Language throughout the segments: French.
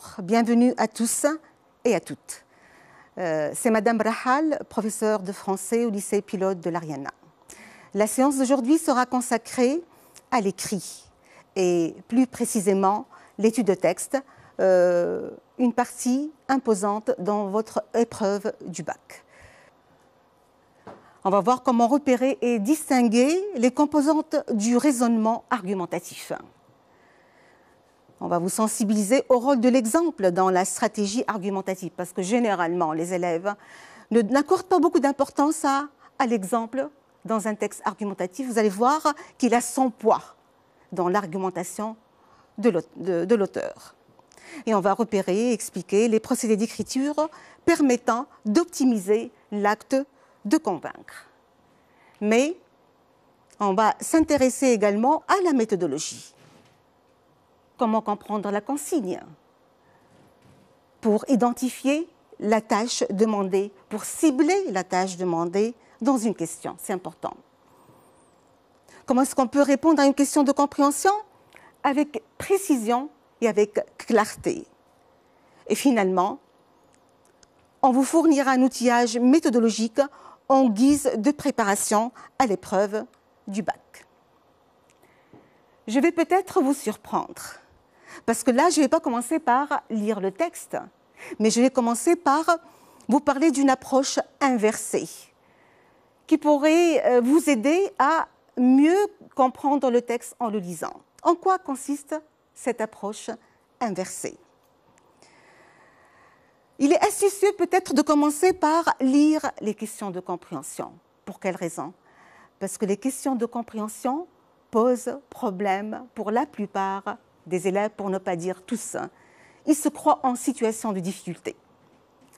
Bonjour, bienvenue à tous et à toutes. C'est Madame Rahal, professeure de français au lycée pilote de l'Ariana. La séance d'aujourd'hui sera consacrée à l'écrit et plus précisément l'étude de texte, une partie imposante dans votre épreuve du bac. On va voir comment repérer et distinguer les composantes du raisonnement argumentatif. On va vous sensibiliser au rôle de l'exemple dans la stratégie argumentative, parce que généralement, les élèves n'accordent pas beaucoup d'importance à l'exemple dans un texte argumentatif. Vous allez voir qu'il a son poids dans l'argumentation de l'auteur. Et on va repérer et expliquer les procédés d'écriture permettant d'optimiser l'acte de convaincre. Mais on va s'intéresser également à la méthodologie. Comment comprendre la consigne pour identifier la tâche demandée, pour cibler la tâche demandée dans une question, c'est important. Comment est-ce qu'on peut répondre à une question de compréhension avec précision et avec clarté. Et finalement, on vous fournira un outillage méthodologique en guise de préparation à l'épreuve du bac. Je vais peut-être vous surprendre, parce que là, je ne vais pas commencer par lire le texte, mais je vais commencer par vous parler d'une approche inversée qui pourrait vous aider à mieux comprendre le texte en le lisant. En quoi consiste cette approche inversée? Il est astucieux peut-être de commencer par lire les questions de compréhension. Pour quelle raison? Parce que les questions de compréhension posent problème pour la plupart des élèves, pour ne pas dire tous. Ils se croient en situation de difficulté,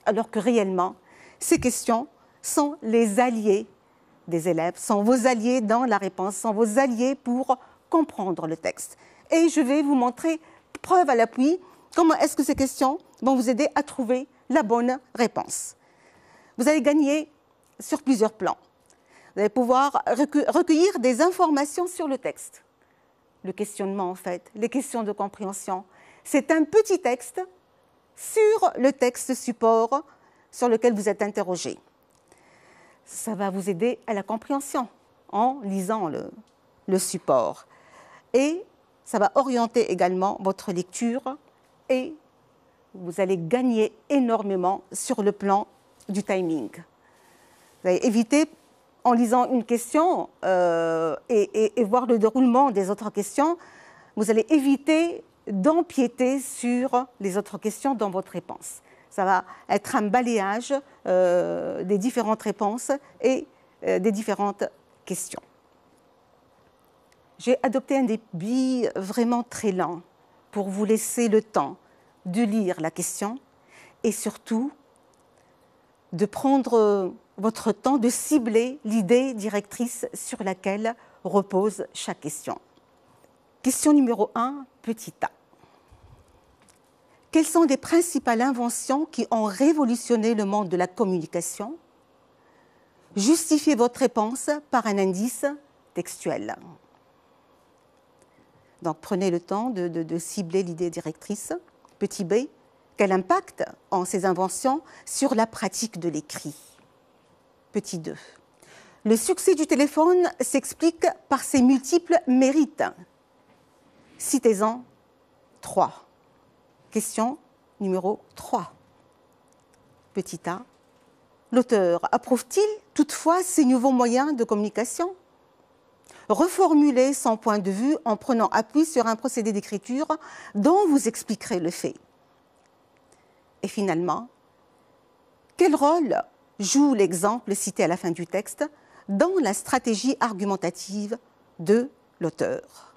alors que réellement, ces questions sont les alliés des élèves, sont vos alliés dans la réponse, sont vos alliés pour comprendre le texte. Et je vais vous montrer, preuve à l'appui, comment est-ce que ces questions vont vous aider à trouver la bonne réponse. Vous allez gagner sur plusieurs plans. Vous allez pouvoir recueillir des informations sur le texte. Le questionnement, en fait, les questions de compréhension. C'est un petit texte sur le texte support sur lequel vous êtes interrogé. Ça va vous aider à la compréhension en lisant le support. Et ça va orienter également votre lecture et vous allez gagner énormément sur le plan du timing. Vous allez éviter, en lisant une question et voir le déroulement des autres questions, vous allez éviter d'empiéter sur les autres questions dans votre réponse. Ça va être un balayage des différentes réponses et des différentes questions. J'ai adopté un débit vraiment très lent pour vous laisser le temps de lire la question et surtout de prendre votre temps de cibler l'idée directrice sur laquelle repose chaque question. Question numéro 1, petit a. Quelles sont les principales inventions qui ont révolutionné le monde de la communication? Justifiez votre réponse par un indice textuel. Donc prenez le temps de cibler l'idée directrice. Petit b, quel impact ont ces inventions sur la pratique de l'écrit? Petit 2. Le succès du téléphone s'explique par ses multiples mérites. Citez-en 3. Question numéro 3. Petit a. L'auteur approuve-t-il toutefois ces nouveaux moyens de communication? Reformulez son point de vue en prenant appui sur un procédé d'écriture dont vous expliquerez le fait. Et finalement, quel rôle joue l'exemple cité à la fin du texte dans la stratégie argumentative de l'auteur?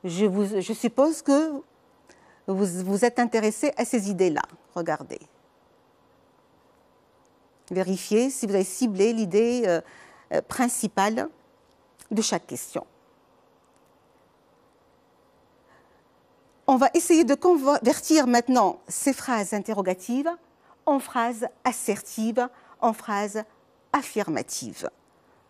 Je suppose que vous êtes intéressé à ces idées-là. Regardez. Vérifiez si vous avez ciblé l'idée principale de chaque question. On va essayer de convertir maintenant ces phrases interrogatives en phrases assertives, en phrases affirmatives.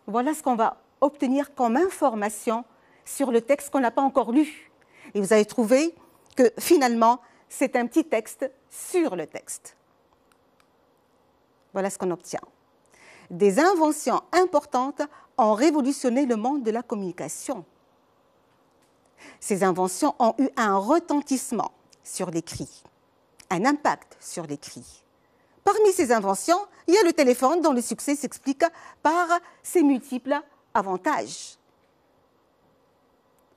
Voilà ce qu'on va obtenir comme information sur le texte qu'on n'a pas encore lu. Et vous allez trouver que finalement, c'est un petit texte sur le texte. Voilà ce qu'on obtient. Des inventions importantes ont révolutionné le monde de la communication. Ces inventions ont eu un retentissement sur l'écrit, un impact sur l'écrit. Parmi ces inventions, il y a le téléphone dont le succès s'explique par ses multiples avantages.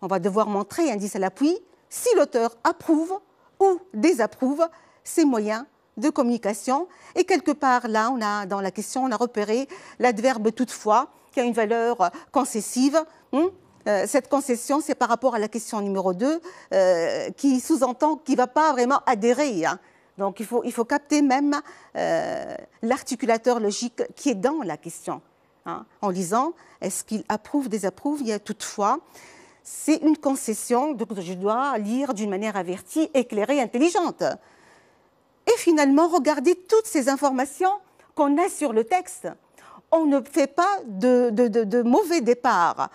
On va devoir montrer, indice à l'appui, si l'auteur approuve ou désapprouve ces moyens de communication. Et quelque part, là, dans la question, on a repéré l'adverbe toutefois, qui a une valeur concessive. Cette concession, c'est par rapport à la question numéro 2, qui sous-entend qu'il ne va pas vraiment adhérer. Donc, il faut capter même l'articulateur logique qui est dans la question. En lisant, est-ce qu'il approuve, désapprouve? Il y a toutefois. C'est une concession, donc je dois lire d'une manière avertie, éclairée, intelligente. Et finalement, regardez toutes ces informations qu'on a sur le texte. On ne fait pas de mauvais départ.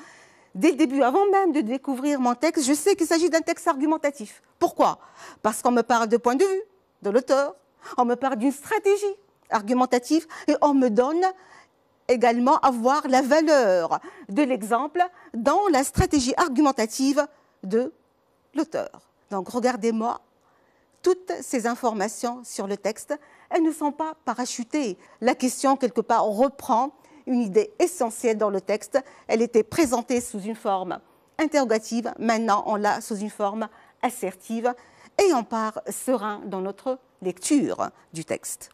Dès le début, avant même de découvrir mon texte, je sais qu'il s'agit d'un texte argumentatif. Pourquoi? Parce qu'on me parle de point de vue de l'auteur, on me parle d'une stratégie argumentative et on me donne également à voir la valeur de l'exemple dans la stratégie argumentative de l'auteur. Donc regardez-moi, toutes ces informations sur le texte, elles ne sont pas parachutées. La question, quelque part, reprend une idée essentielle dans le texte. Elle était présentée sous une forme interrogative, maintenant on l'a sous une forme assertive et on part serein dans notre lecture du texte.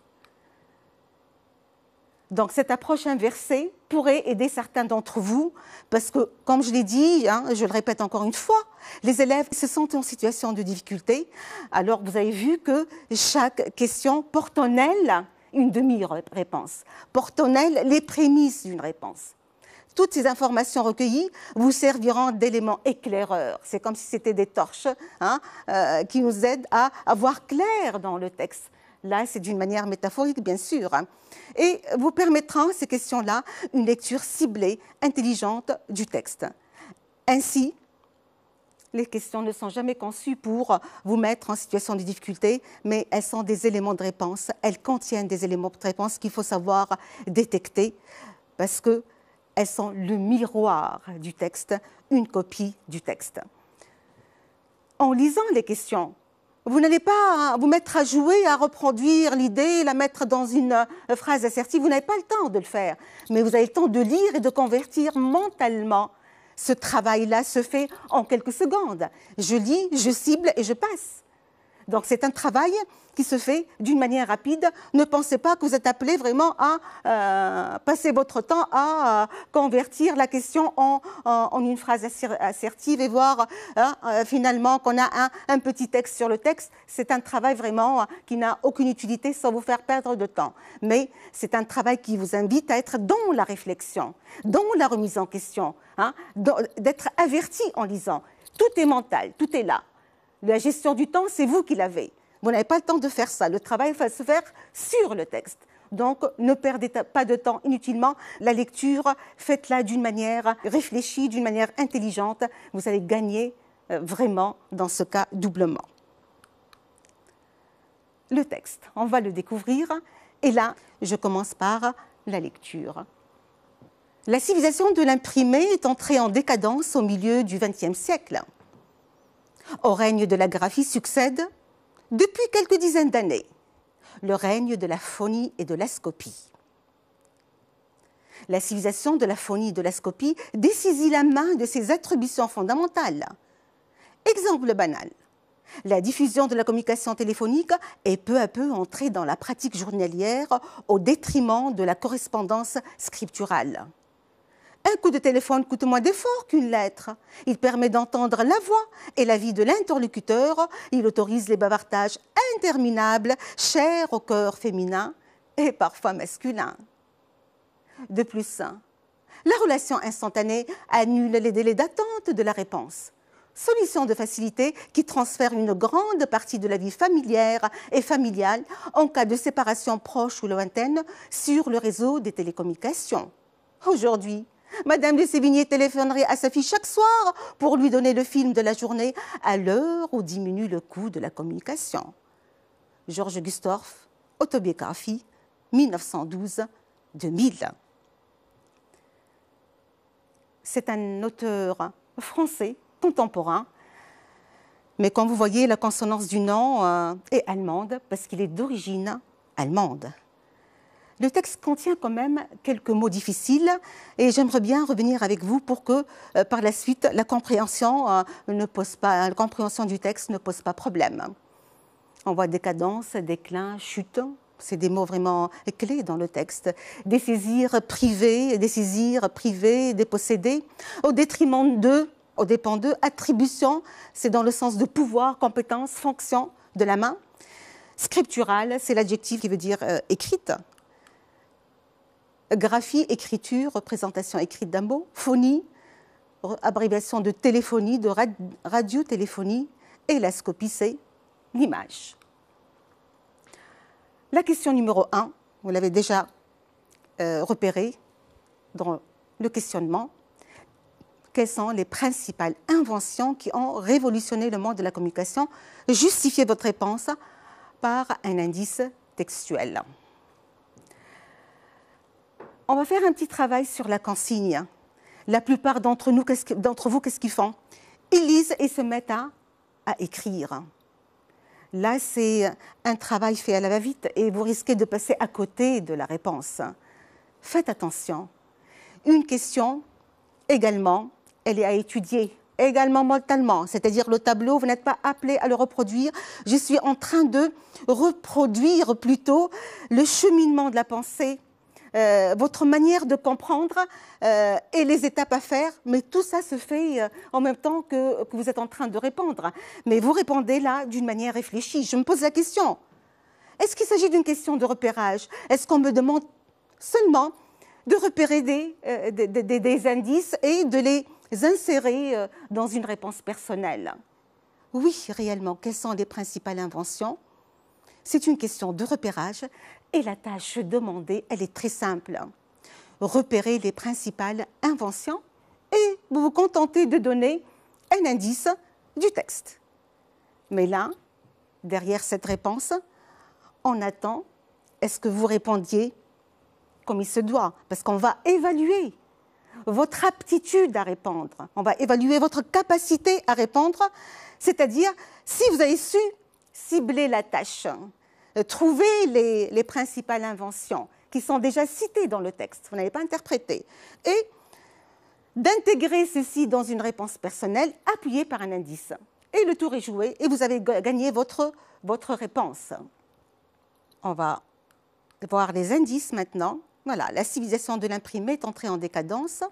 Donc cette approche inversée pourrait aider certains d'entre vous parce que, comme je l'ai dit, je le répète encore une fois, les élèves se sentent en situation de difficulté. Alors vous avez vu que chaque question porte en elle une demi-réponse, porte en elle les prémices d'une réponse. Toutes ces informations recueillies vous serviront d'éléments éclaireurs. C'est comme si c'était des torches qui nous aident à voir clair dans le texte. Là, c'est d'une manière métaphorique, bien sûr. Et vous permettront, ces questions-là, une lecture ciblée, intelligente du texte. Ainsi, les questions ne sont jamais conçues pour vous mettre en situation de difficulté, mais elles sont des éléments de réponse. Elles contiennent des éléments de réponse qu'il faut savoir détecter parce qu'elles sont le miroir du texte, une copie du texte. En lisant les questions, vous n'allez pas vous mettre à jouer, à reproduire l'idée, la mettre dans une phrase assertive. Vous n'avez pas le temps de le faire, mais vous avez le temps de lire et de convertir mentalement. Ce travail-là se fait en quelques secondes. Je lis, je cible et je passe. Donc c'est un travail qui se fait d'une manière rapide. Ne pensez pas que vous êtes appelé vraiment à passer votre temps à convertir la question en une phrase assertive et voir finalement qu'on a un petit texte sur le texte. C'est un travail vraiment qui n'a aucune utilité sans vous faire perdre de temps. Mais c'est un travail qui vous invite à être dans la réflexion, dans la remise en question, d'être averti en lisant. Tout est mental, tout est là. La gestion du temps, c'est vous qui l'avez. Vous n'avez pas le temps de faire ça. Le travail va se faire sur le texte. Donc, ne perdez pas de temps inutilement. La lecture, faites-la d'une manière réfléchie, d'une manière intelligente. Vous allez gagner vraiment, dans ce cas, doublement. Le texte, on va le découvrir. Et là, je commence par la lecture. La civilisation de l'imprimé est entrée en décadence au milieu du XXe siècle. Au règne de la graphie succède, depuis quelques dizaines d'années, le règne de la phonie et de la scopie. La civilisation de la phonie et de la scopie dessaisit la main de ses attributions fondamentales. Exemple banal, la diffusion de la communication téléphonique est peu à peu entrée dans la pratique journalière au détriment de la correspondance scripturale. Un coup de téléphone coûte moins d'effort qu'une lettre. Il permet d'entendre la voix et la vie de l'interlocuteur. Il autorise les bavardages interminables, chers au cœur féminin et parfois masculin. De plus, la relation instantanée annule les délais d'attente de la réponse. Solution de facilité qui transfère une grande partie de la vie familière et familiale en cas de séparation proche ou lointaine sur le réseau des télécommunications. Aujourd'hui, Madame de Sévigné téléphonerait à sa fille chaque soir pour lui donner le film de la journée à l'heure où diminue le coût de la communication. Georges Gustorf, autobiographie, 1912-2000. C'est un auteur français, contemporain, mais comme vous voyez, la consonance du nom est allemande parce qu'il est d'origine allemande. Le texte contient quand même quelques mots difficiles et j'aimerais bien revenir avec vous pour que par la suite la compréhension du texte ne pose pas problème. On voit décadence, déclin, chute, c'est des mots vraiment clés dans le texte. Désaisir privé, dépossédé, au détriment d'eux, au dépend d'eux. Attribution, c'est dans le sens de pouvoir, compétence, fonction de la main. Scriptural, c'est l'adjectif qui veut dire écrite. Graphie, écriture, représentation écrite d'un mot. Phonie, abréviation de téléphonie, de radiotéléphonie. Et la scopie, c'est l'image. La question numéro 1, vous l'avez déjà repérée dans le questionnement. Quelles sont les principales inventions qui ont révolutionné le monde de la communication? Justifiez votre réponse par un indice textuel. On va faire un petit travail sur la consigne. La plupart d'entre vous, qu'est-ce qu'ils font? Ils lisent et se mettent à écrire. Là, c'est un travail fait à la va-vite et vous risquez de passer à côté de la réponse. Faites attention. Une question, également, elle est à étudier, également mentalement, c'est-à-dire le tableau, vous n'êtes pas appelé à le reproduire. Je suis en train de reproduire plutôt le cheminement de la pensée, votre manière de comprendre et les étapes à faire, mais tout ça se fait en même temps que vous êtes en train de répondre. Mais vous répondez là d'une manière réfléchie. Je me pose la question, est-ce qu'il s'agit d'une question de repérage? Est-ce qu'on me demande seulement de repérer des indices et de les insérer dans une réponse personnelle? Oui, réellement, quelles sont les principales inventions? C'est une question de repérage et la tâche demandée, elle est très simple. Repérer les principales inventions et vous vous contentez de donner un indice du texte. Mais là, derrière cette réponse, on attend, est-ce que vous répondiez comme il se doit? Parce qu'on va évaluer votre aptitude à répondre. On va évaluer votre capacité à répondre, c'est-à-dire si vous avez su cibler la tâche, trouver les principales inventions qui sont déjà citées dans le texte, vous n'avez pas interprété, et d'intégrer ceci dans une réponse personnelle appuyée par un indice. Et le tour est joué et vous avez gagné votre réponse. On va voir les indices maintenant. Voilà, la civilisation de l'imprimé est entrée en décadence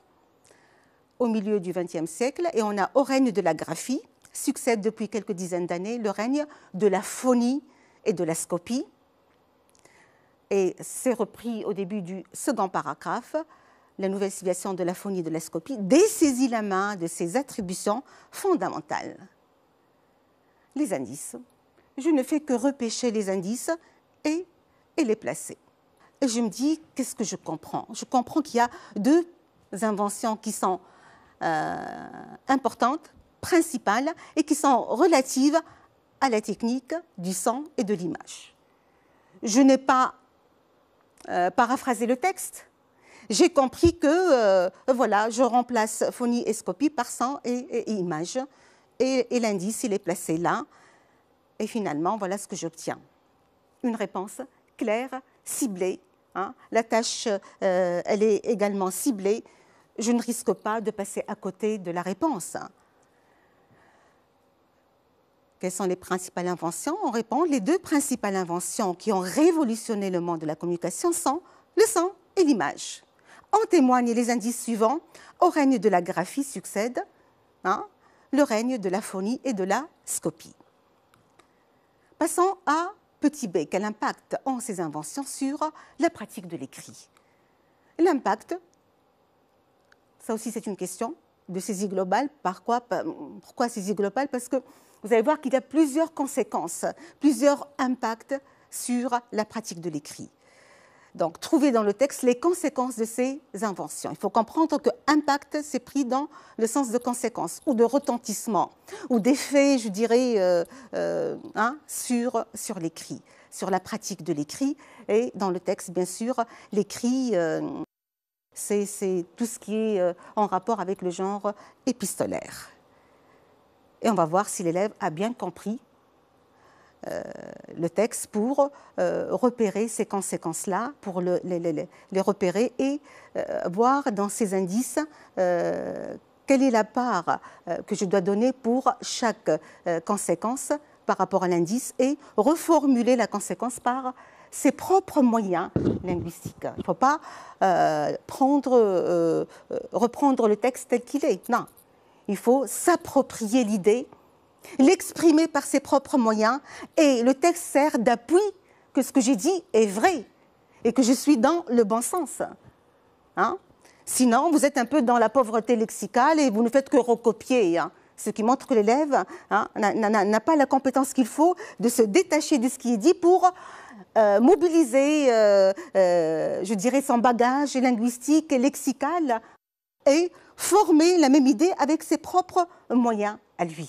au milieu du XXe siècle et on a au règne de la graphie, succède depuis quelques dizaines d'années le règne de la phonie et de la scopie. Et c'est repris au début du second paragraphe. La nouvelle civilisation de la phonie et de la scopie dessaisit la main de ses attributions fondamentales. Les indices. Je ne fais que repêcher les indices et les placer. Et je me dis, qu'est-ce que je comprends? Je comprends qu'il y a deux inventions qui sont importantes, principales, et qui sont relatives à la technique du son et de l'image. Je n'ai pas paraphrasé le texte. J'ai compris que voilà, je remplace phonie et scopie par son et image. Et l'indice, il est placé là. Et finalement, voilà ce que j'obtiens. Une réponse claire, ciblée. Hein. La tâche, elle est également ciblée. Je ne risque pas de passer à côté de la réponse. Quelles sont les principales inventions? On répond, les deux principales inventions qui ont révolutionné le monde de la communication sont le son et l'image. En témoignent les indices suivants. Au règne de la graphie succède le règne de la phonie et de la scopie. Passons à petit b. Quel impact ont ces inventions sur la pratique de l'écrit? L'impact, ça aussi c'est une question de saisie globale. Pourquoi saisie globale? Parce que vous allez voir qu'il y a plusieurs conséquences, plusieurs impacts sur la pratique de l'écrit. Donc, trouver dans le texte les conséquences de ces inventions. Il faut comprendre que impact, c'est pris dans le sens de conséquence ou de retentissement ou d'effet, je dirais, sur l'écrit, sur la pratique de l'écrit. Et dans le texte, bien sûr, l'écrit, c'est tout ce qui est en rapport avec le genre épistolaire. Et on va voir si l'élève a bien compris le texte pour repérer ces conséquences-là, pour les repérer et voir dans ces indices quelle est la part que je dois donner pour chaque conséquence par rapport à l'indice et reformuler la conséquence par ses propres moyens linguistiques. Il ne faut pas reprendre le texte tel qu'il est. Non, il faut s'approprier l'idée, l'exprimer par ses propres moyens, et le texte sert d'appui que ce que j'ai dit est vrai et que je suis dans le bon sens. Hein? Sinon, vous êtes un peu dans la pauvreté lexicale et vous ne faites que recopier, hein, ce qui montre que l'élève n'a pas la compétence qu'il faut de se détacher de ce qui est dit pour mobiliser, je dirais, son bagage linguistique et lexical et former la même idée avec ses propres moyens à lui.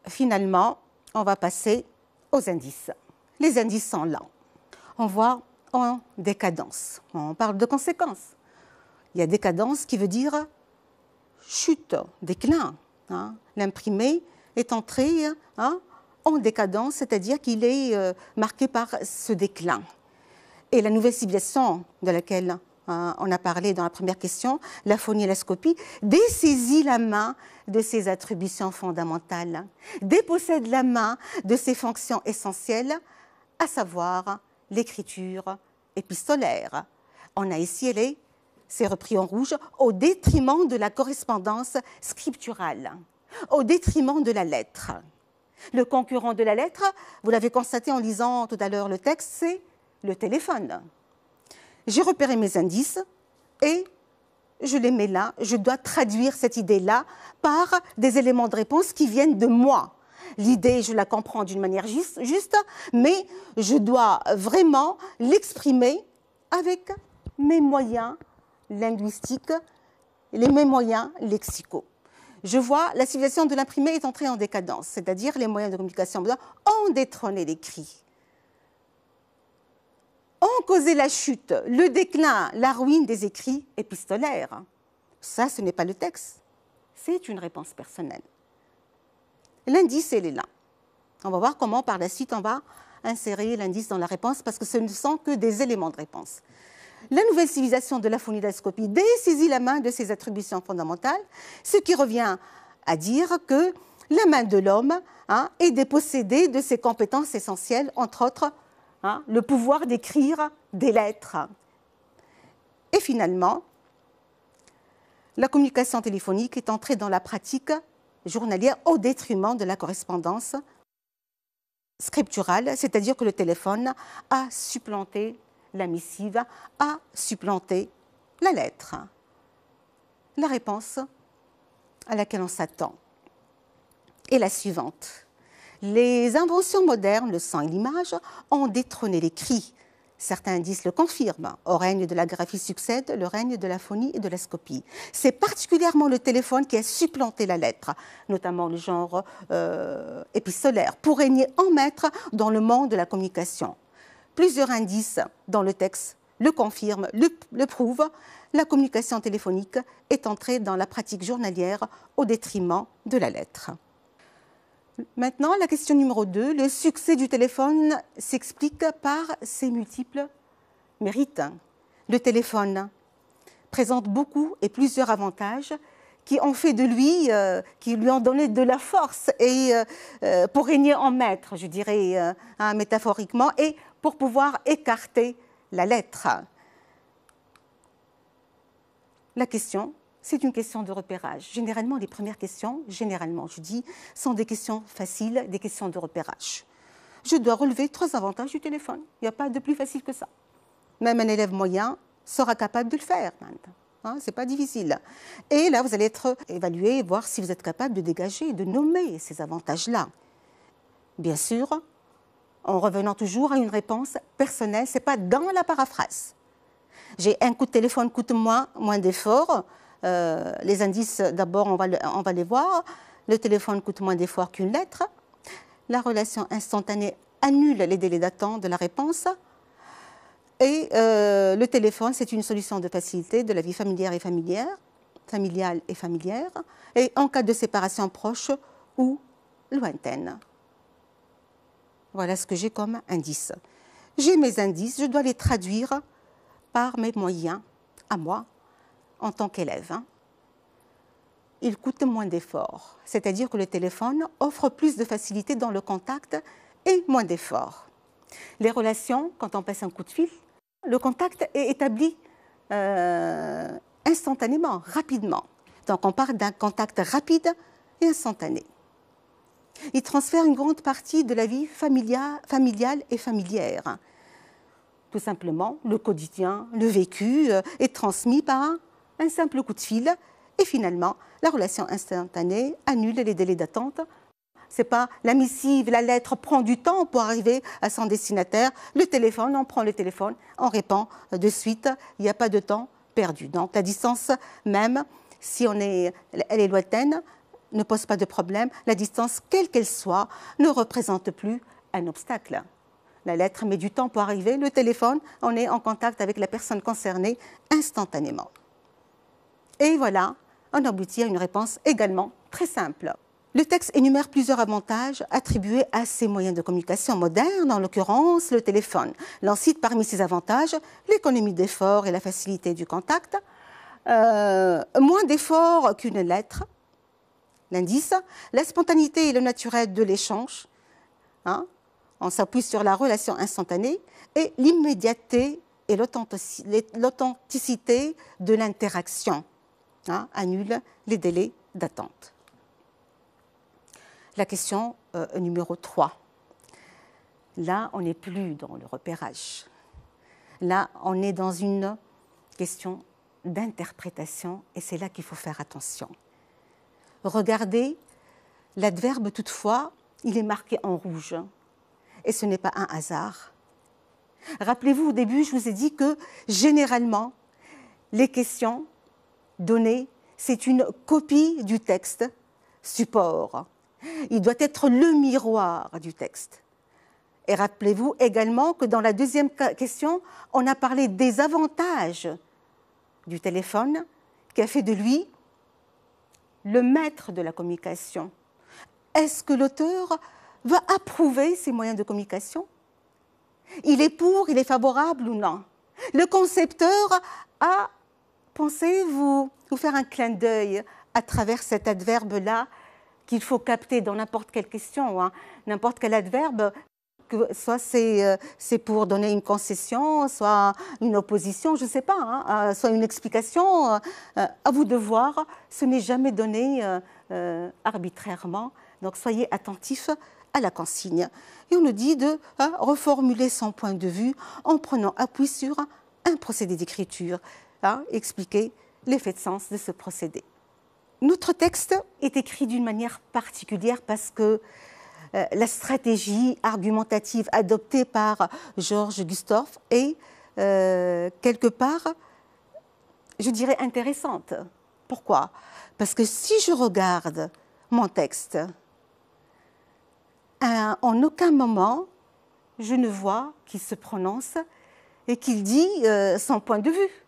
Finalement, on va passer aux indices. Les indices sont là. On voit en décadence. On parle de conséquences. Il y a décadence qui veut dire chute, déclin. Hein. L'imprimé est entré en décadence, c'est-à-dire qu'il est marqué par ce déclin. Et la nouvelle civilisation de laquelle on a parlé dans la première question, la phonie et la scopie, dessaisit la main de ses attributions fondamentales, dépossède la main de ses fonctions essentielles, à savoir l'écriture épistolaire. On a ici, c'est repris en rouge, au détriment de la correspondance scripturale, au détriment de la lettre. Le concurrent de la lettre, vous l'avez constaté en lisant tout à l'heure le texte, c'est le téléphone. J'ai repéré mes indices et je les mets là. Je dois traduire cette idée-là par des éléments de réponse qui viennent de moi. L'idée, je la comprends d'une manière juste, mais je dois vraiment l'exprimer avec mes moyens linguistiques, mes moyens lexicaux. Je vois la civilisation de l'imprimé est entrée en décadence, c'est-à-dire les moyens de communication ont détrôné l'écrit. Ont causé la chute, le déclin, la ruine des écrits épistolaires. Ça, ce n'est pas le texte, c'est une réponse personnelle. L'indice, il est là. On va voir comment, par la suite, on va insérer l'indice dans la réponse, parce que ce ne sont que des éléments de réponse. La nouvelle civilisation de la phonie et de la scopie dessaisit la main de ses attributions fondamentales, ce qui revient à dire que la main de l'homme est dépossédée de ses compétences essentielles, entre autres, le pouvoir d'écrire des lettres. Et finalement, la communication téléphonique est entrée dans la pratique journalière au détriment de la correspondance scripturale, c'est-à-dire que le téléphone a supplanté la missive, a supplanté la lettre. La réponse à laquelle on s'attend est la suivante. Les inventions modernes, le son et l'image, ont détrôné l'écrit. Certains indices le confirment. Au règne de la graphie succède le règne de la phonie et de la scopie. C'est particulièrement le téléphone qui a supplanté la lettre, notamment le genre épistolaire, pour régner en maître dans le monde de la communication. Plusieurs indices dans le texte le confirment, le prouvent. La communication téléphonique est entrée dans la pratique journalière au détriment de la lettre. Maintenant, la question numéro 2. Le succès du téléphone s'explique par ses multiples mérites. Le téléphone présente beaucoup et plusieurs avantages qui ont fait de lui, qui lui ont donné de la force et pour régner en maître, je dirais métaphoriquement, et pour pouvoir écarter la lettre. La question, c'est une question de repérage. Généralement, les premières questions, je dis, sont des questions faciles, des questions de repérage. Je dois relever 3 avantages du téléphone. Il n'y a pas de plus facile que ça. Même un élève moyen sera capable de le faire. Ce n'est pas difficile. Et là, vous allez être évalué et voir si vous êtes capable de dégager et de nommer ces avantages-là. Bien sûr, en revenant toujours à une réponse personnelle, ce n'est pas dans la paraphrase. J'ai un coup de téléphone coûte moins d'efforts. Les indices, d'abord, on va les voir. Le téléphone coûte moins d'efforts qu'une lettre. La relation instantanée annule les délais d'attente de la réponse. Et le téléphone, c'est une solution de facilité de la vie familiale et familière, et en cas de séparation proche ou lointaine. Voilà ce que j'ai comme indice. J'ai mes indices, je dois les traduire par mes moyens, à moi, en tant qu'élève. Il coûte moins d'efforts, c'est-à-dire que le téléphone offre plus de facilité dans le contact et moins d'efforts. Les relations, quand on passe un coup de fil, le contact est établi instantanément, rapidement. Donc on parle d'un contact rapide et instantané. Il transfère une grande partie de la vie familiale et familière. Tout simplement, le quotidien, le vécu est transmis par un simple coup de fil et finalement, la relation instantanée annule les délais d'attente. Ce n'est pas la missive, la lettre prend du temps pour arriver à son destinataire. Le téléphone, on prend le téléphone, on répond de suite, il n'y a pas de temps perdu. Donc la distance, même si elle est lointaine, ne pose pas de problème. La distance, quelle qu'elle soit, ne représente plus un obstacle. La lettre met du temps pour arriver. Le téléphone, on est en contact avec la personne concernée instantanément. Et voilà, on aboutit à une réponse également très simple. Le texte énumère plusieurs avantages attribués à ces moyens de communication modernes, en l'occurrence le téléphone. L'on cite parmi ces avantages l'économie d'effort et la facilité du contact, moins d'efforts qu'une lettre, l'indice, la spontanéité et le naturel de l'échange, on s'appuie sur la relation instantanée, et l'immédiateté et l'authenticité de l'interaction, annule les délais d'attente. La question numéro 3. Là, on n'est plus dans le repérage. Là, on est dans une question d'interprétation et c'est là qu'il faut faire attention. Regardez, l'adverbe toutefois, il est marqué en rouge et ce n'est pas un hasard. Rappelez-vous, au début, je vous ai dit que généralement, les questions données, c'est une copie du texte support. Il doit être le miroir du texte. Et rappelez-vous également que dans la deuxième question, on a parlé des avantages du téléphone qui a fait de lui le maître de la communication. Est-ce que l'auteur va approuver ces moyens de communication? Il est pour, il est favorable ou non? Le concepteur a pensé vous faire un clin d'œil à travers cet adverbe-là qu'il faut capter dans n'importe quelle question, n'importe quel adverbe, que soit c'est pour donner une concession, soit une opposition, je ne sais pas, soit une explication. À vous de voir, ce n'est jamais donné arbitrairement. Donc soyez attentifs à la consigne. Et on nous dit de reformuler son point de vue en prenant appui sur un procédé d'écriture, expliquer l'effet de sens de ce procédé. Notre texte est écrit d'une manière particulière parce que la stratégie argumentative adoptée par Georges Gustorf est quelque part, je dirais, intéressante. Pourquoi? Parce que si je regarde mon texte, en aucun moment, je ne vois qu'il se prononce et qu'il dit son point de vue.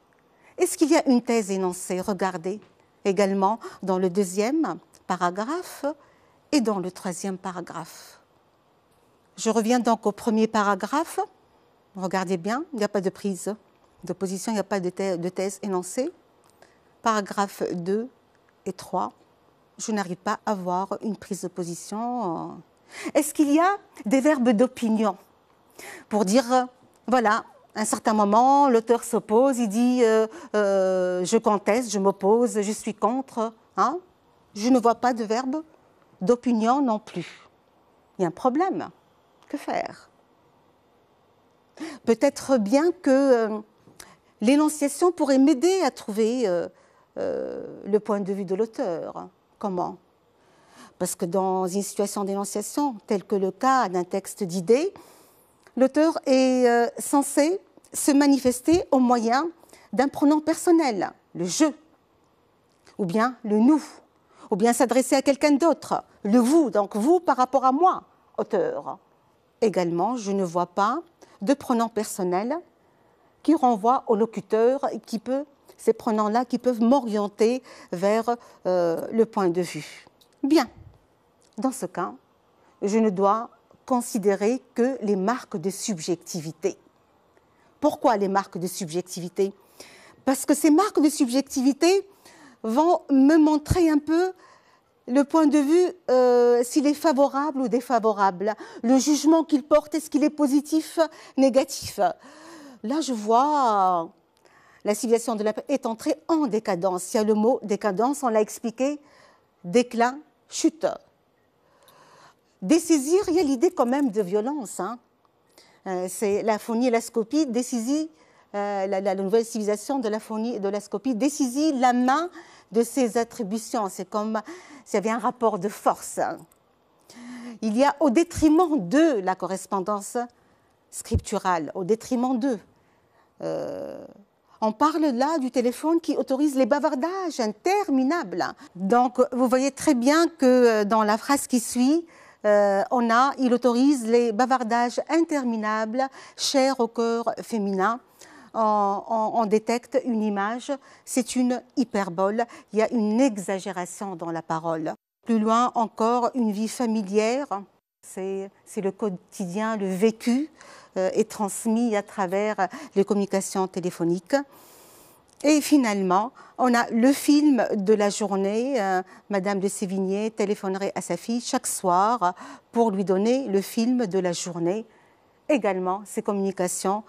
Est-ce qu'il y a une thèse énoncée? Regardez. Également dans le deuxième paragraphe et dans le troisième paragraphe. Je reviens donc au premier paragraphe. Regardez bien, il n'y a pas de prise de position, il n'y a pas de thèse énoncée. Paragraphe 2 et 3, je n'arrive pas à voir une prise de position. Est-ce qu'il y a des verbes d'opinion pour dire, voilà, à un certain moment, l'auteur s'oppose, il dit je conteste, je m'oppose, je suis contre. Je ne vois pas de verbe d'opinion non plus. Il y a un problème. Que faire? Peut-être bien que l'énonciation pourrait m'aider à trouver le point de vue de l'auteur. Comment? Parce que dans une situation d'énonciation, telle que le cas d'un texte d'idées, l'auteur est censé se manifester au moyen d'un pronom personnel, le « je », ou bien le « nous », ou bien s'adresser à quelqu'un d'autre, le « vous », donc « vous » par rapport à moi, auteur. Également, je ne vois pas de pronom personnel qui renvoie au locuteur, ces pronoms-là qui peuvent m'orienter vers le point de vue. Bien, dans ce cas, je ne dois considérer que les marques de subjectivité. Pourquoi les marques de subjectivité? Parce que ces marques de subjectivité vont me montrer un peu le point de vue, s'il est favorable ou défavorable, le jugement qu'il porte, est-ce qu'il est positif, négatif. Là, je vois la civilisation de la paix est entrée en décadence. Il y a le mot décadence, on l'a expliqué, déclin, chute. Dessaisir, il y a l'idée quand même de violence. Hein. C'est la phonie et la scopie, dessaisit, la nouvelle civilisation de la phonie et de la scopie, dessaisit la main de ses attributions. C'est comme s'il y avait un rapport de force. Il y a au détriment de la correspondance scripturale, au détriment d'eux. On parle là du téléphone qui autorise les bavardages interminables. Donc, vous voyez très bien que dans la phrase qui suit, il autorise les bavardages interminables, chers au cœur féminin. On détecte une image, c'est une hyperbole, il y a une exagération dans la parole. Plus loin encore, une vie familière, c'est le quotidien, le vécu est transmis à travers les communications téléphoniques. Et finalement, on a le film de la journée. Madame de Sévigné téléphonerait à sa fille chaque soir pour lui donner le film de la journée. Également, ces communications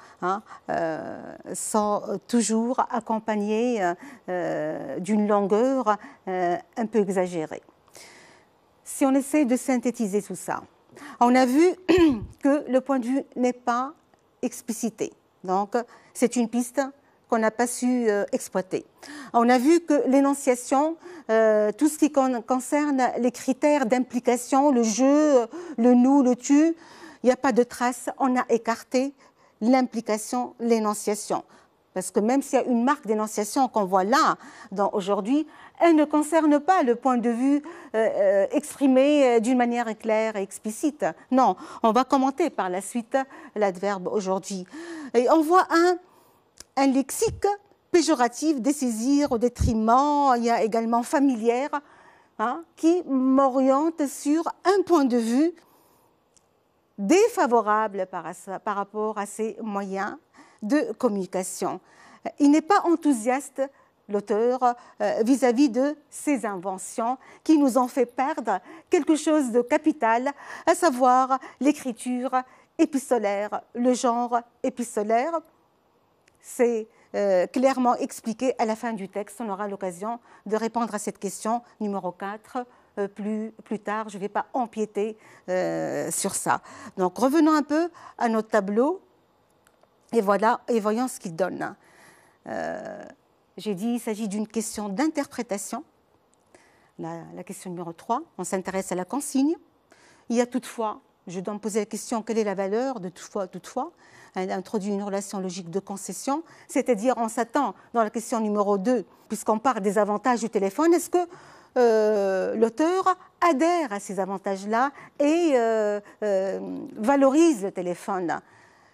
sont toujours accompagnées d'une longueur un peu exagérée. Si on essaie de synthétiser tout ça, on a vu que le point de vue n'est pas explicité. Donc, c'est une piste qu'on n'a pas su exploiter. On a vu que l'énonciation, tout ce qui concerne les critères d'implication, le je, le nous, le tu, il n'y a pas de trace, on a écarté l'implication, l'énonciation. Parce que même s'il y a une marque d'énonciation qu'on voit là, aujourd'hui, elle ne concerne pas le point de vue exprimé d'une manière claire et explicite. Non, on va commenter par la suite l'adverbe aujourd'hui. Et on voit un lexique péjoratif, dessaisir au détriment, il y a également familière, qui m'oriente sur un point de vue défavorable par rapport à ces moyens de communication. Il n'est pas enthousiaste, l'auteur, vis-à-vis de ces inventions qui nous ont fait perdre quelque chose de capital, à savoir l'écriture épistolaire, le genre épistolaire. C'est clairement expliqué à la fin du texte. On aura l'occasion de répondre à cette question numéro 4 plus tard. Je ne vais pas empiéter sur ça. Donc revenons un peu à notre tableau et voilà, et voyons ce qu'il donne. J'ai dit qu'il s'agit d'une question d'interprétation. La question numéro 3, on s'intéresse à la consigne. Il y a toutefois, je dois me poser la question, quelle est la valeur de toutefois? Elle introduit une relation logique de concession, c'est-à-dire on s'attend dans la question numéro 2, puisqu'on parle des avantages du téléphone, est-ce que l'auteur adhère à ces avantages-là et valorise le téléphone?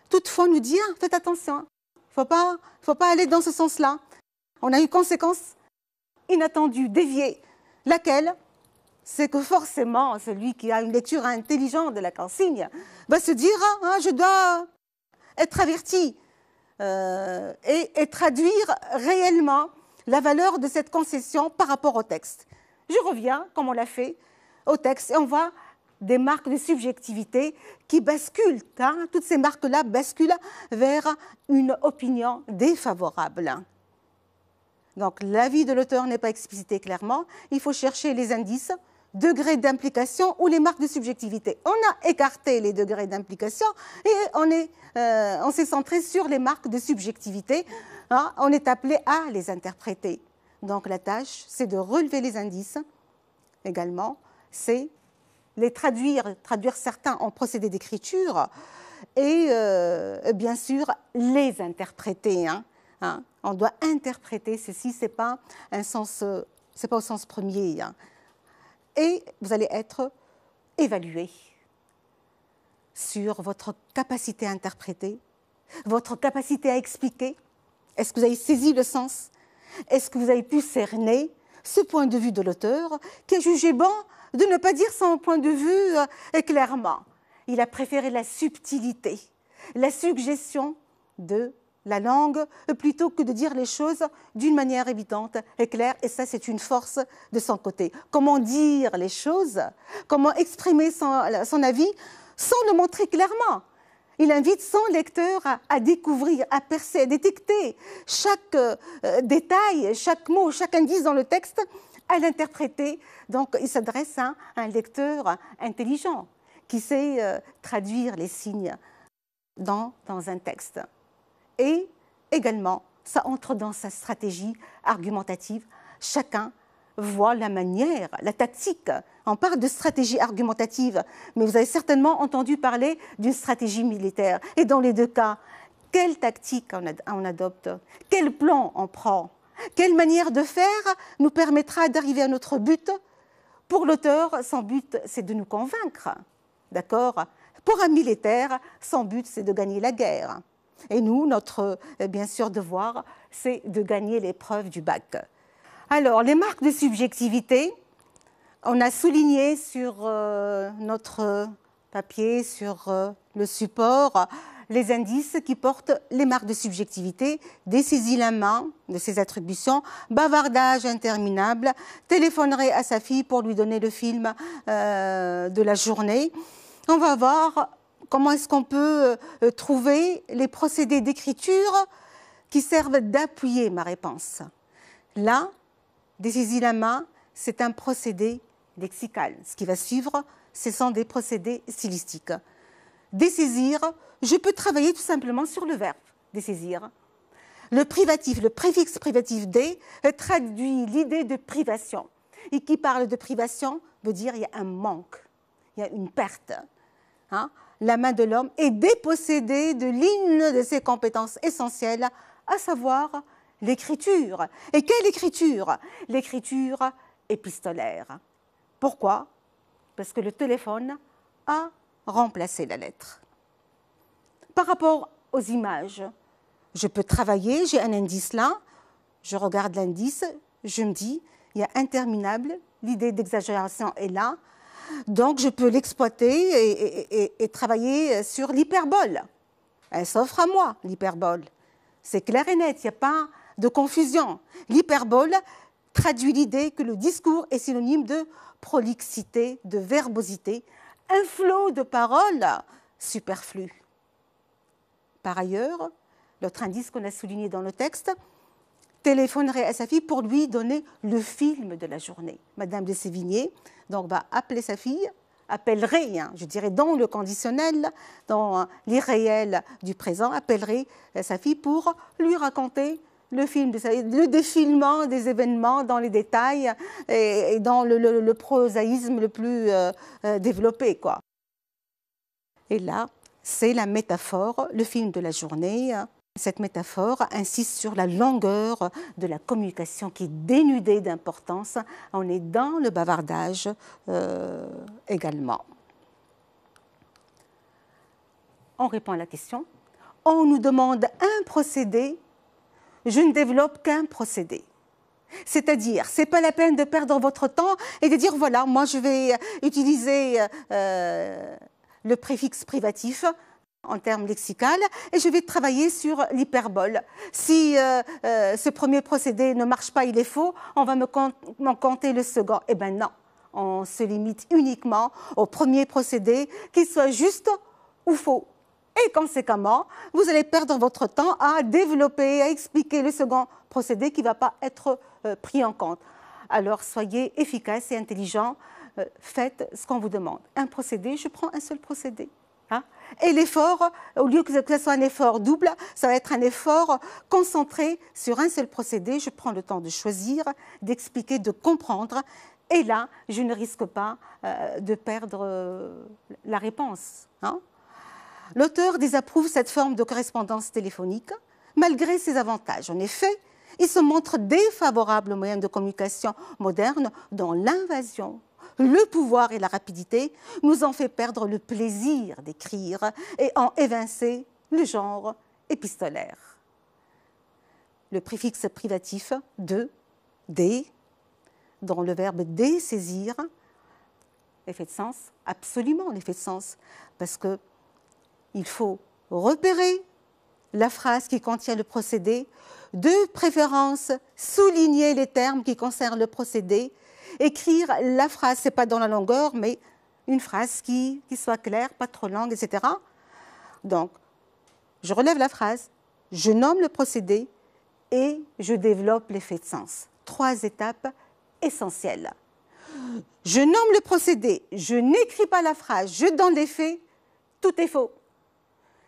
Toutefois, nous dit, faites attention, il ne faut pas aller dans ce sens-là. On a une conséquence inattendue, déviée, laquelle, c'est que forcément, celui qui a une lecture intelligente de la consigne va se dire, je dois être averti et traduire réellement la valeur de cette concession par rapport au texte. Je reviens, comme on l'a fait, au texte et on voit des marques de subjectivité qui basculent. Toutes ces marques-là basculent vers une opinion défavorable. Donc l'avis de l'auteur n'est pas explicité clairement. Il faut chercher les indices, degrés d'implication ou les marques de subjectivité. On a écarté les degrés d'implication et on s'est centré sur les marques de subjectivité. On est appelé à les interpréter. Donc la tâche, c'est de relever les indices. Également, c'est les traduire certains en procédé d'écriture et bien sûr les interpréter. On doit interpréter ceci, c'est pas au sens premier. Et vous allez être évalué sur votre capacité à interpréter, votre capacité à expliquer. Est-ce que vous avez saisi le sens? Est-ce que vous avez pu cerner ce point de vue de l'auteur qui a jugé bon de ne pas dire son point de vue clairement? Il a préféré la subtilité, la suggestion de la langue plutôt que de dire les choses d'une manière évidente et claire. Et ça, c'est une force de son côté. Comment dire les choses, comment exprimer son avis sans le montrer clairement. Il invite son lecteur à découvrir, à percer, à détecter chaque détail, chaque mot, chaque indice dans le texte, à l'interpréter. Donc, il s'adresse à un lecteur intelligent qui sait traduire les signes dans un texte. Et également, ça entre dans sa stratégie argumentative. Chacun voit la manière, la tactique. On parle de stratégie argumentative, mais vous avez certainement entendu parler d'une stratégie militaire. Et dans les deux cas, quelle tactique on adopte? Quel plan on prend? Quelle manière de faire nous permettra d'arriver à notre but? Pour l'auteur, son but, c'est de nous convaincre. D'accord? Pour un militaire, son but, c'est de gagner la guerre. Et nous, notre, bien sûr, devoir, c'est de gagner l'épreuve du bac. Alors, les marques de subjectivité, on a souligné sur notre papier, sur le support, les indices qui portent les marques de subjectivité, des saisies la main de ses attributions, bavardage interminable, téléphonerait à sa fille pour lui donner le film de la journée. On va voir comment est-ce qu'on peut trouver les procédés d'écriture qui servent d'appuyer ma réponse. Là, dessaisir la main, c'est un procédé lexical. Ce qui va suivre, ce sont des procédés stylistiques. Dessaisir, je peux travailler tout simplement sur le verbe dessaisir. Le privatif, le préfixe privatif des, traduit l'idée de privation. Et qui parle de privation veut dire il y a un manque, il y a une perte. La main de l'homme est dépossédée de l'une de ses compétences essentielles, à savoir l'écriture. Et quelle écriture? L'écriture épistolaire. Pourquoi? Parce que le téléphone a remplacé la lettre. Par rapport aux images, je peux travailler, j'ai un indice là, je regarde l'indice, je me dis, il y a interminable, l'idée d'exagération est là, donc je peux l'exploiter et travailler sur l'hyperbole. Elle s'offre à moi, l'hyperbole. C'est clair et net, il n'y a pas de confusion. L'hyperbole traduit l'idée que le discours est synonyme de prolixité, de verbosité, un flot de paroles superflues. Par ailleurs, l'autre indice qu'on a souligné dans le texte, téléphonerait à sa fille pour lui donner le film de la journée. Madame de Sévigné donc, va appeler sa fille, appellerait, je dirais dans le conditionnel, dans l'irréel du présent, appellerait sa fille pour lui raconter le film, le défilement des événements dans les détails et dans le prosaïsme le plus développé, quoi. Et là, c'est la métaphore, le film de la journée. Cette métaphore insiste sur la longueur de la communication qui est dénudée d'importance. On est dans le bavardage également. On répond à la question. On nous demande un procédé. Je ne développe qu'un procédé. C'est-à-dire, ce n'est pas la peine de perdre votre temps et de dire, voilà, moi je vais utiliser le préfixe privatif en termes lexicaux et je vais travailler sur l'hyperbole. Si ce premier procédé ne marche pas, il est faux, on va m'en compter le second. Eh bien non, on se limite uniquement au premier procédé, qu'il soit juste ou faux. Et conséquemment, vous allez perdre votre temps à développer, à expliquer le second procédé qui ne va pas être pris en compte. Alors soyez efficace et intelligent, faites ce qu'on vous demande. Un procédé, je prends un seul procédé. Et l'effort, au lieu que ce soit un effort double, ça va être un effort concentré sur un seul procédé. Je prends le temps de choisir, d'expliquer, de comprendre. Et là, je ne risque pas de perdre la réponse. L'auteur désapprouve cette forme de correspondance téléphonique, malgré ses avantages. En effet, il se montre défavorable aux moyens de communication modernes dont l'invasion, le pouvoir et la rapidité nous ont fait perdre le plaisir d'écrire et ont évincé le genre épistolaire. Le préfixe privatif de, des, dont le verbe dessaisir, l'effet de sens, absolument l'effet de sens, parce qu'il faut repérer la phrase qui contient le procédé, de préférence souligner les termes qui concernent le procédé, écrire la phrase, ce n'est pas dans la longueur, mais une phrase qui soit claire, pas trop longue, etc. Donc, je relève la phrase, je nomme le procédé et je développe l'effet de sens. 3 étapes essentielles. Je nomme le procédé, je n'écris pas la phrase, je donne l'effet, tout est faux.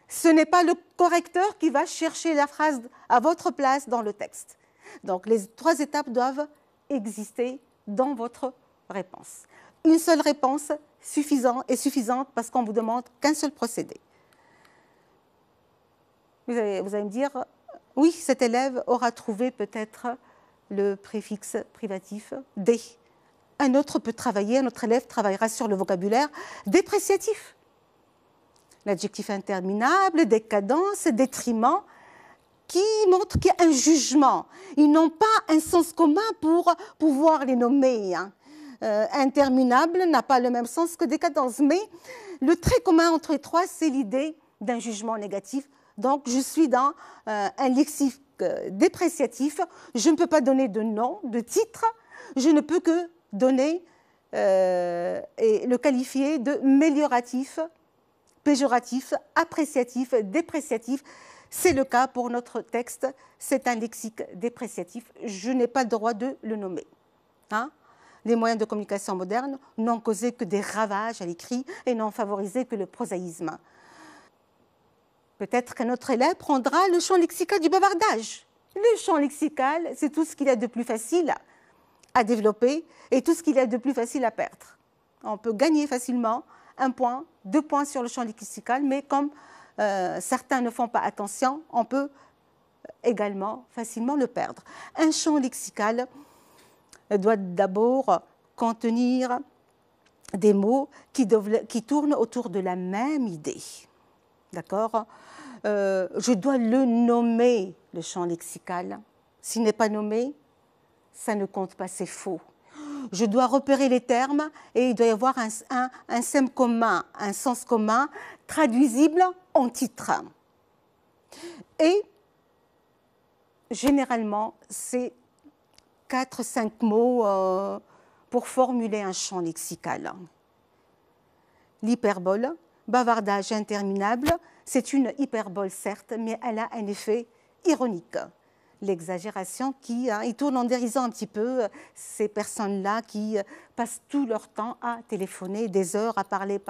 Ce n'est pas le correcteur qui va chercher la phrase à votre place dans le texte. Donc, les 3 étapes doivent exister dans votre réponse. Une seule réponse est suffisante parce qu'on vous demande qu'un seul procédé. Vous allez me dire, oui, cet élève aura trouvé peut-être le préfixe privatif « des ». Un autre élève travaillera sur le vocabulaire dépréciatif. L'adjectif interminable, décadence, détriment, qui montre qu'il y a un jugement. Ils n'ont pas un sens commun pour pouvoir les nommer. Interminable n'a pas le même sens que décadence. Mais le trait commun entre les 3, c'est l'idée d'un jugement négatif. Donc, je suis dans un lexique dépréciatif. Je ne peux pas donner de nom, de titre. Je ne peux que donner et le qualifier de mélioratif, péjoratif, appréciatif, dépréciatif. C'est le cas pour notre texte. C'est un lexique dépréciatif. Je n'ai pas le droit de le nommer. Les moyens de communication modernes n'ont causé que des ravages à l'écrit et n'ont favorisé que le prosaïsme. Peut-être qu'un autre élève prendra le champ lexical du bavardage. Le champ lexical, c'est tout ce qu'il y a de plus facile à développer et tout ce qu'il y a de plus facile à perdre. On peut gagner facilement 1 point, 2 points sur le champ lexical, mais comme certains ne font pas attention, on peut également facilement le perdre. Un champ lexical doit d'abord contenir des mots qui tournent autour de la même idée. D'accord ? Je dois le nommer, le champ lexical. S'il n'est pas nommé, ça ne compte pas, c'est faux. Je dois repérer les termes et il doit y avoir un sème commun, un sens commun, traduisible en titre. Et généralement, c'est 4-5 mots pour formuler un champ lexical. L'hyperbole, bavardage interminable, c'est une hyperbole certes, mais elle a un effet ironique. L'exagération il tourne en dérision un petit peu ces personnes-là qui passent tout leur temps à téléphoner, des heures à parler.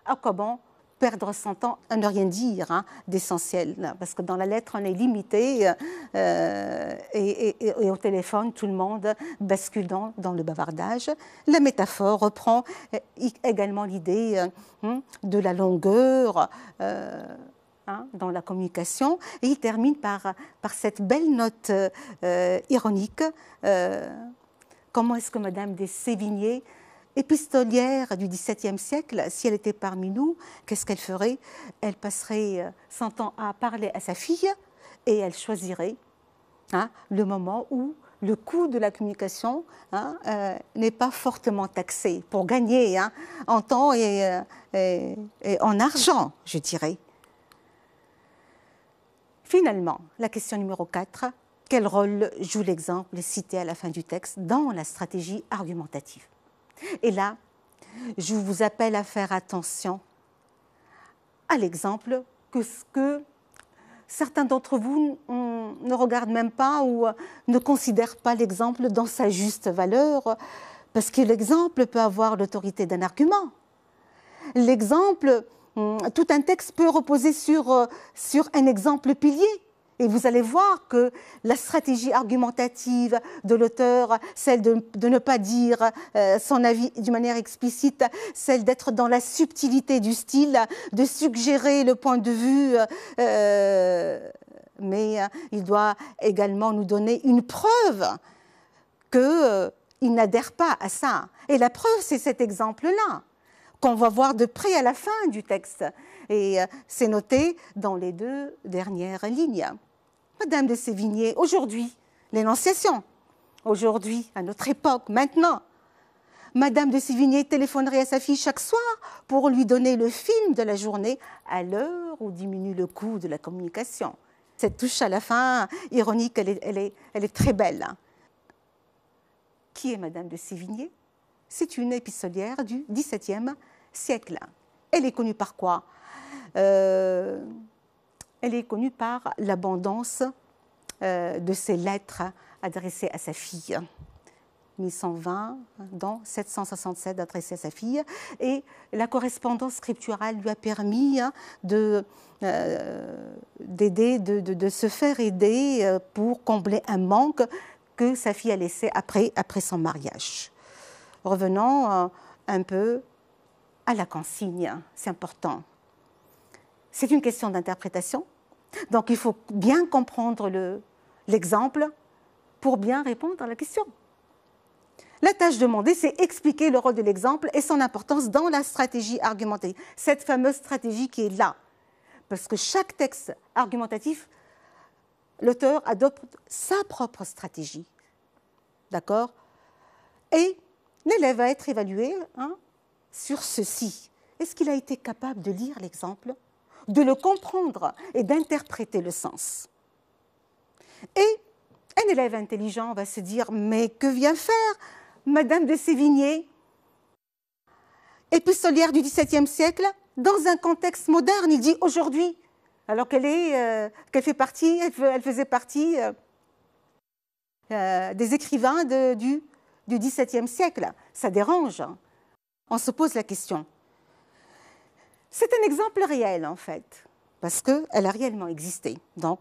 À quoi bon perdre son temps à ne rien dire d'essentiel? Parce que dans la lettre, on est limité et au téléphone, tout le monde bascule dans le bavardage. La métaphore reprend également l'idée de la longueur dans la communication, et il termine par cette belle note ironique. Comment est-ce que Madame de Sévigné, épistolière du XVIIe siècle, si elle était parmi nous, qu'est-ce qu'elle ferait? Elle passerait son temps à parler à sa fille et elle choisirait le moment où le coût de la communication n'est pas fortement taxé pour gagner en temps et en argent, je dirais. Finalement, la question numéro 4, quel rôle joue l'exemple cité à la fin du texte dans la stratégie argumentative? Et là, je vous appelle à faire attention à l'exemple que certains d'entre vous ne regardent même pas ou ne considèrent pas l'exemple dans sa juste valeur, parce que l'exemple peut avoir l'autorité d'un argument. L'exemple, tout un texte peut reposer sur un exemple pilier. Et vous allez voir que la stratégie argumentative de l'auteur, celle de ne pas dire son avis d'une manière explicite, celle d'être dans la subtilité du style, de suggérer le point de vue, mais il doit également nous donner une preuve qu'il n'adhère pas à ça. Et la preuve, c'est cet exemple-là, qu'on va voir de près à la fin du texte. Et c'est noté dans les 2 dernières lignes. Madame de Sévigné, aujourd'hui, l'énonciation, aujourd'hui, à notre époque, maintenant, Madame de Sévigné téléphonerait à sa fille chaque soir pour lui donner le film de la journée à l'heure où diminue le coût de la communication. Cette touche à la fin, ironique, elle est très belle. Qui est Madame de Sévigné? C'est une épistolière du XVIIe siècle. Elle est connue par quoi? Elle est connue par l'abondance de ses lettres adressées à sa fille. 1120, dont 767 adressées à sa fille. Et la correspondance scripturale lui a permis de se faire aider pour combler un manque que sa fille a laissé après son mariage. Revenons un peu à la consigne, c'est important. C'est une question d'interprétation, donc il faut bien comprendre l'exemple pour bien répondre à la question. La tâche demandée, c'est expliquer le rôle de l'exemple et son importance dans la stratégie argumentative, cette fameuse stratégie qui est là. Parce que chaque texte argumentatif, l'auteur adopte sa propre stratégie. D'accord? Et l'élève va être évalué sur ceci. Est-ce qu'il a été capable de lire l'exemple, de le comprendre et d'interpréter le sens? Et un élève intelligent va se dire, mais que vient faire Madame de Sévigné, épistolière du XVIIe siècle, dans un contexte moderne? Il dit aujourd'hui, alors qu'elle faisait partie des écrivains du XVIIe siècle. Ça dérange. On se pose la question. C'est un exemple réel, en fait, parce qu'elle a réellement existé. Donc,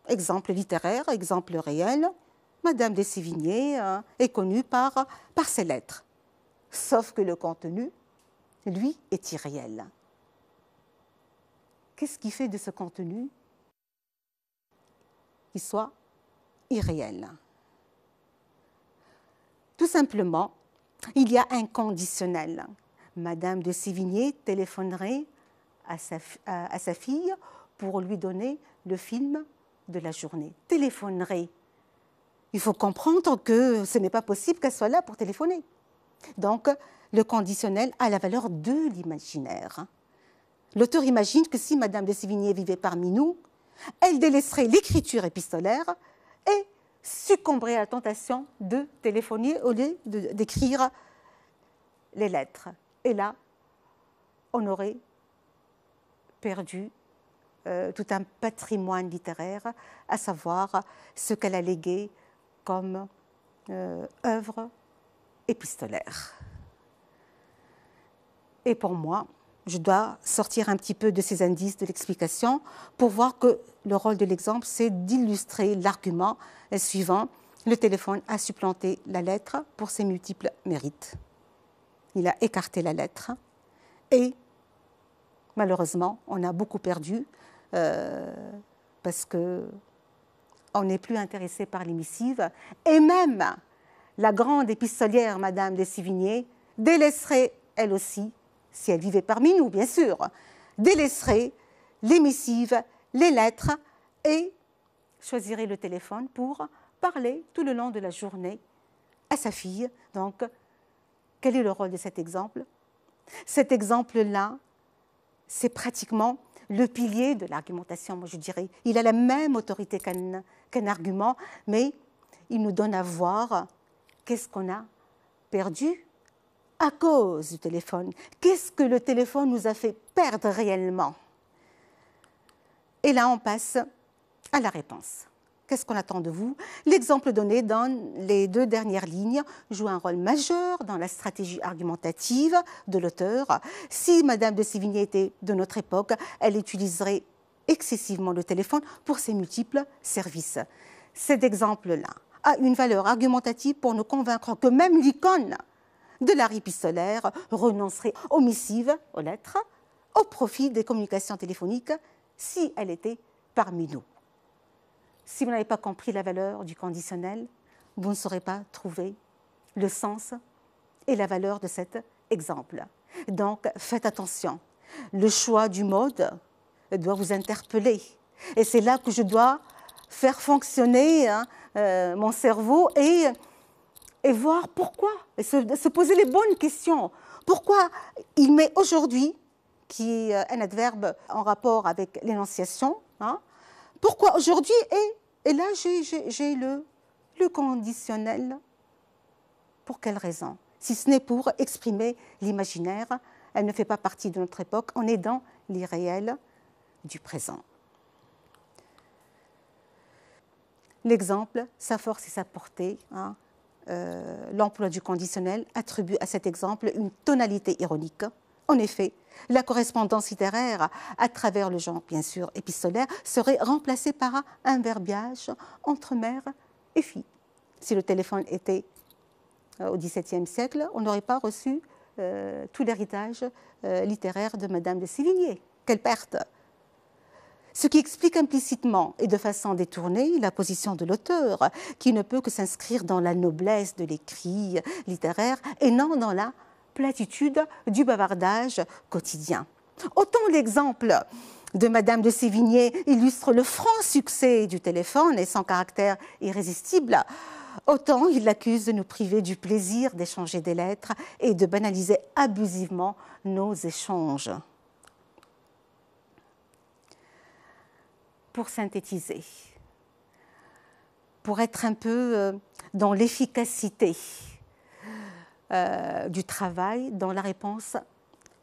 exemple littéraire, exemple réel, Madame de Sévigné est connue par ses lettres. Sauf que le contenu, lui, est irréel. Qu'est-ce qui fait de ce contenu qu'il soit irréel? Tout simplement, il y a un conditionnel. Madame de Sévigné téléphonerait à sa fille pour lui donner le film de la journée. Téléphonerait. Il faut comprendre que ce n'est pas possible qu'elle soit là pour téléphoner. Donc, le conditionnel a la valeur de l'imaginaire. L'auteur imagine que si Madame de Sévigné vivait parmi nous, elle délaisserait l'écriture épistolaire et succomberait à la tentation de téléphoner au lieu d'écrire les lettres. Et là, on aurait perdu tout un patrimoine littéraire, à savoir ce qu'elle a légué comme œuvre épistolaire. Et pour moi, je dois sortir un petit peu de ces indices de l'explication pour voir que le rôle de l'exemple, c'est d'illustrer l'argument suivant. Le téléphone a supplanté la lettre pour ses multiples mérites. Il a écarté la lettre et malheureusement, on a beaucoup perdu parce qu'on n'est plus intéressé par les missives. Et même la grande épistolière, Madame de Sévigné, délaisserait, elle aussi, si elle vivait parmi nous, bien sûr, délaisserait les missives, les lettres et choisirait le téléphone pour parler tout le long de la journée à sa fille. Donc, quel est le rôle de cet exemple? Cet exemple-là, c'est pratiquement le pilier de l'argumentation, moi je dirais. Il a la même autorité qu'un argument, mais il nous donne à voir qu'est-ce qu'on a perdu à cause du téléphone. Qu'est-ce que le téléphone nous a fait perdre réellement? Et là, on passe à la réponse. Qu'est-ce qu'on attend de vous? L'exemple donné dans les 2 dernières lignes joue un rôle majeur dans la stratégie argumentative de l'auteur. Si Madame de Sévigné était de notre époque, elle utiliserait excessivement le téléphone pour ses multiples services. Cet exemple-là a une valeur argumentative pour nous convaincre que même l'icône de l'art épistolaire renoncerait aux missives, aux lettres, au profit des communications téléphoniques si elle était parmi nous. Si vous n'avez pas compris la valeur du conditionnel, vous ne saurez pas trouver le sens et la valeur de cet exemple. Donc, faites attention. Le choix du mode doit vous interpeller. Et c'est là que je dois faire fonctionner mon cerveau et voir pourquoi, et se poser les bonnes questions. Pourquoi il met aujourd'hui, qui est un adverbe en rapport avec l'énonciation, pourquoi aujourd'hui et là j'ai le conditionnel. Pour quelle raison? Si ce n'est pour exprimer l'imaginaire, elle ne fait pas partie de notre époque, on est dans l'irréel du présent. L'exemple, sa force et sa portée, l'emploi du conditionnel attribue à cet exemple une tonalité ironique. En effet, la correspondance littéraire, à travers le genre bien sûr épistolaire, serait remplacée par un verbiage entre mère et fille. Si le téléphone était au XVIIe siècle, on n'aurait pas reçu tout l'héritage littéraire de Madame de Sévigné. Quelle perte! Ce qui explique implicitement et de façon détournée la position de l'auteur, qui ne peut que s'inscrire dans la noblesse de l'écrit littéraire et non dans la platitude du bavardage quotidien. Autant l'exemple de Madame de Sévigné illustre le franc succès du téléphone et son caractère irrésistible, autant il l'accuse de nous priver du plaisir d'échanger des lettres et de banaliser abusivement nos échanges. Pour synthétiser, pour être un peu dans l'efficacité du travail, dans la réponse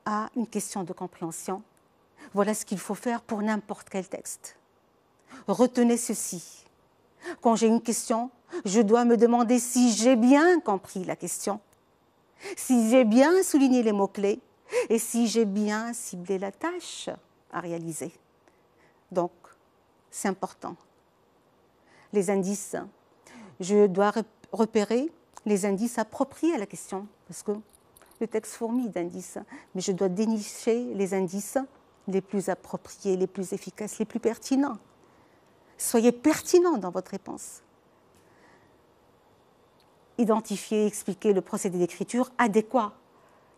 à une question de compréhension, voilà ce qu'il faut faire pour n'importe quel texte. Retenez ceci. Quand j'ai une question, je dois me demander si j'ai bien compris la question, si j'ai bien souligné les mots-clés et si j'ai bien ciblé la tâche à réaliser. Donc, c'est important. Les indices, je dois repérer les indices appropriés à la question, parce que le texte fourmille d'indices, mais je dois dénicher les indices les plus appropriés, les plus efficaces, les plus pertinents. Soyez pertinent dans votre réponse. Identifier, expliquer le procédé d'écriture adéquat.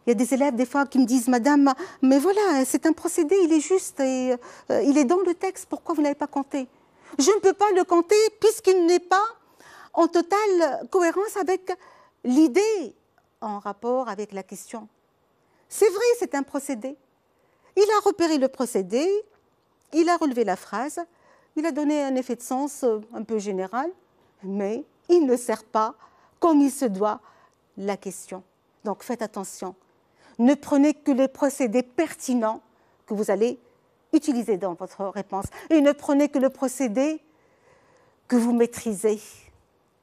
Il y a des élèves, des fois, qui me disent « Madame, mais voilà, c'est un procédé, il est juste, et il est dans le texte, pourquoi vous ne l'avez pas compté ?» Je ne peux pas le compter puisqu'il n'est pas en totale cohérence avec l'idée en rapport avec la question. C'est vrai, c'est un procédé. Il a repéré le procédé, il a relevé la phrase, il a donné un effet de sens un peu général, mais il ne sert pas, comme il se doit, la question. Donc faites attention. Ne prenez que les procédés pertinents que vous allez utiliser dans votre réponse. Et ne prenez que le procédé que vous maîtrisez.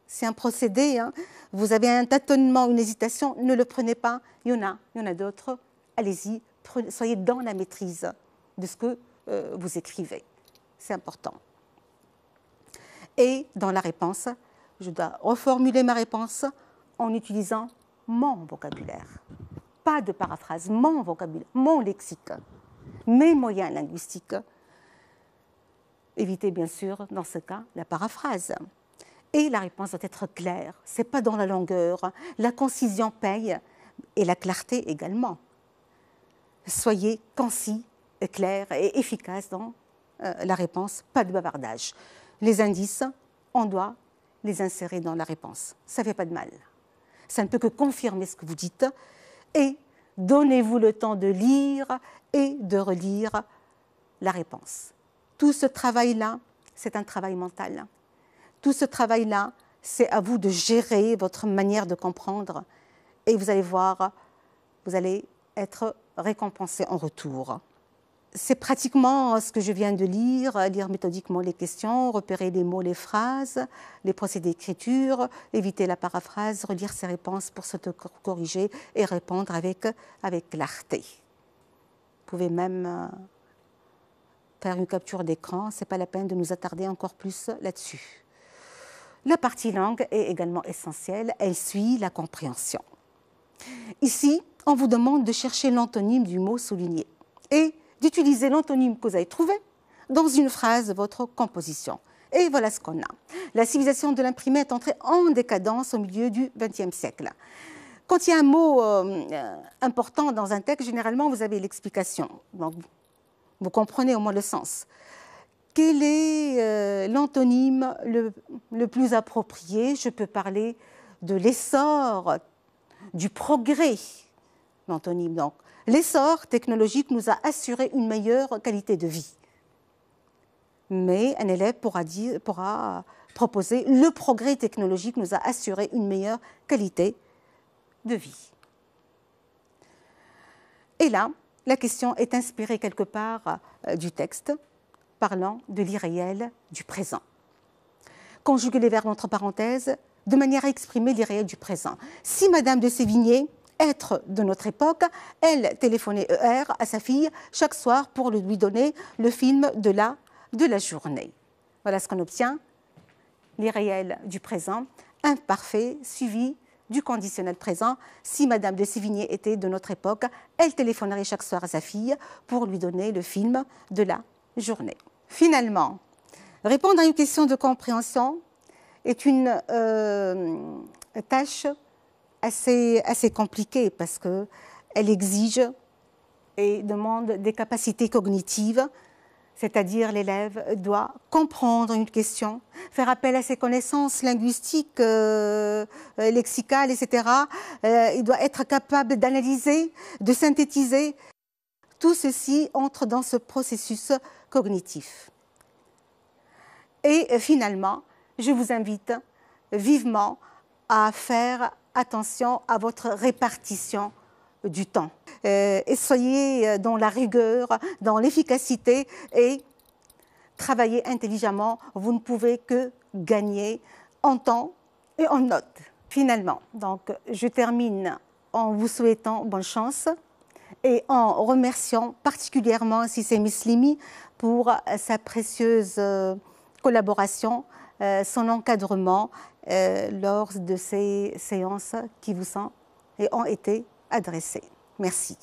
C'est un procédé, vous avez un tâtonnement, une hésitation, ne le prenez pas. Il y en a d'autres. Allez-y, soyez dans la maîtrise de ce que vous écrivez. C'est important. Et dans la réponse, je dois reformuler ma réponse en utilisant mon vocabulaire. Pas de paraphrase, mon vocabulaire, mon lexique, mes moyens linguistiques. Évitez bien sûr, dans ce cas, la paraphrase. Et la réponse doit être claire, ce n'est pas dans la longueur. La concision paye et la clarté également. Soyez concis, clair et efficace dans la réponse, pas de bavardage. Les indices, on doit les insérer dans la réponse. Ça ne fait pas de mal. Ça ne peut que confirmer ce que vous dites. Et donnez-vous le temps de lire et de relire la réponse. Tout ce travail-là, c'est un travail mental. Tout ce travail-là, c'est à vous de gérer votre manière de comprendre. Et vous allez voir, vous allez être récompensé en retour. C'est pratiquement ce que je viens de lire méthodiquement les questions, repérer les mots, les phrases, les procédés d'écriture, éviter la paraphrase, relire ses réponses pour s'auto-corriger et répondre avec clarté. Vous pouvez même faire une capture d'écran, ce n'est pas la peine de nous attarder encore plus là-dessus. La partie langue est également essentielle, elle suit la compréhension. Ici, on vous demande de chercher l'antonyme du mot souligné et d'utiliser l'antonyme que vous avez trouvé dans une phrase de votre composition. Et voilà ce qu'on a. La civilisation de l'imprimé est entrée en décadence au milieu du XXe siècle. Quand il y a un mot important dans un texte, généralement, vous avez l'explication. Donc, vous comprenez au moins le sens. Quel est l'antonyme le plus approprié? Je peux parler de l'essor, du progrès. L'antonyme, donc. L'essor technologique nous a assuré une meilleure qualité de vie. Mais un élève pourra proposer le progrès technologique nous a assuré une meilleure qualité de vie. Et là, la question est inspirée quelque part du texte parlant de l'irréel du présent. Conjuguer les verbes entre parenthèses de manière à exprimer l'irréel du présent. Si Madame de Sévigné, être de notre époque, elle téléphonait ER à sa fille chaque soir pour lui donner le film de la journée. Voilà ce qu'on obtient. L'irréel du présent, imparfait, suivi du conditionnel présent. Si Madame de Sévigné était de notre époque, elle téléphonerait chaque soir à sa fille pour lui donner le film de la journée. Finalement, répondre à une question de compréhension est une tâche assez compliquée parce qu'elle exige et demande des capacités cognitives, c'est-à-dire l'élève doit comprendre une question, faire appel à ses connaissances linguistiques, lexicales, etc. Il doit être capable d'analyser, de synthétiser. Tout ceci entre dans ce processus cognitif. Et finalement, je vous invite vivement à faire attention à votre répartition du temps. Et soyez dans la rigueur, dans l'efficacité et travaillez intelligemment. Vous ne pouvez que gagner en temps et en notes. Finalement, donc, je termine en vous souhaitant bonne chance et en remerciant particulièrement Cissé Mislimi pour sa précieuse collaboration, son encadrement lors de ces séances qui vous sont et ont été adressées. Merci.